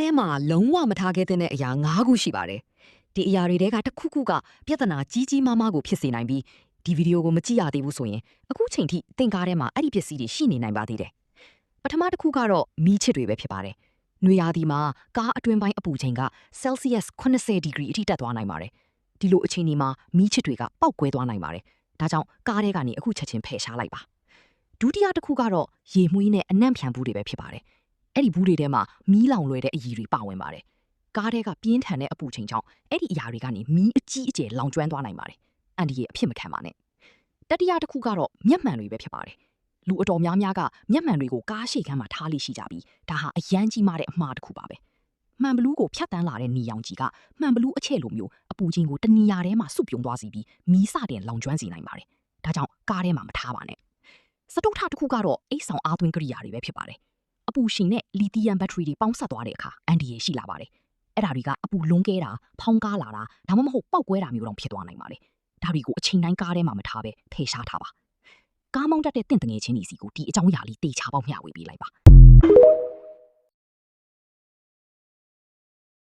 ထဲမှာလုံးဝမထားခဲ့တဲ့အရာ9ခုရှိပါတယ်။ဒီအရာတွေထဲကတစ်ခုခုကပြဿနာကြီးကြီးမားမားကိုဖြစ်စေနိုင်ပြီးဒီဗီဒီယိုကိုမကြည့်ရသေးဘူးဆိုရင်အခုချိန်ထိသင်ကားထဲမှာအဲ့ဒီပစ္စည်းတွေရှိနေနိုင်ပါသေးတယ်။ပထမတစ်ခုကတော့မီးချစ်တွေပဲဖြစ်ပါတယ်။နွေရာသီမှာကားအတွင်းပိုင်းအပူချိန်က Celsius 80 ဒီဂရီအထိတက်သွားနိုင်ပါတယ်။ဒီလိုအခြေအနေမှာမီးချစ်တွေကပောက်ကွဲသွားနိုင်ပါတယ်။ဒါကြောင့်ကားထဲကနေအခုချက်ချင်းဖယ်ရှားလိုက်ပါ။ဒုတိယတစ်ခုကတော့ရေမွှေးနဲ့အနံ့ဖြန်ဘူးတွေပဲဖြစ်ပါတယ်။အဲ့ဒီဘူးတွေထဲမှာမီးလောင်လွယ်တဲ့အရည်တွေပါဝင်ပါတယ်။ကားထဲကပြင်းထန်တဲ့အပူချိန်ကြောင့်အဲ့ဒီအရာတွေကနေမီးအကြီးအကျယ်လောင်ကျွမ်းသွားနိုင်ပါတယ်။အန်ဒီရဲ့အဖြစ်မခံပါနဲ့။တတိယတစ်ခုကတော့မျက်မှန်တွေပဲဖြစ်ပါတယ်။လူအတော်များများကမျက်မှန်တွေကိုကားရှေ့ခန်းမှာထားလိရှိကြပြီးဒါဟာအရန်ကြီးမားတဲ့အမှားတစ်ခုပါပဲ။မှန်ဘလူးကိုဖြတ်တန်းလာတဲ့နေရောင်ကြီးကမှန်ဘလူးအချက်လိုမျိုးအပူချိန်ကိုတနေရာထဲမှာစုပြုံသွားစီပြီးမီးစတင်လောင်ကျွမ်းစေနိုင်ပါတယ်။ဒါကြောင့်ကားထဲမှာမထားပါနဲ့။စတုတ္ထတစ်ခုကတော့အိတ်ဆောင်အားသွင်းကိရိယာတွေပဲဖြစ်ပါတယ်။အပူရှင်နဲ့လီသီယမ်ဘက်ထရီတွေပေါင်းစပ်သွားတဲ့အခါအန်ဒီရေရှိလာပါတယ်။အဲ့ဒါတွေကအပူလုံးကဲတာဖောင်းကားလာတာဒါမှမဟုတ်ပောက်ကွဲတာမျိုးတော့ဖြစ်သွားနိုင်ပါတယ်။ဒါတွေကိုအချိန်တိုင်းကားထဲမှာမထားပဲဖယ်ရှားထားပါ။ကားမောင်းတတ်တဲ့တင့်တငယ်ချင်းတွေစီကိုဒီအကြောင်းအရာလေးတေချာပေါက်မျှဝေပေးလိုက်ပါ။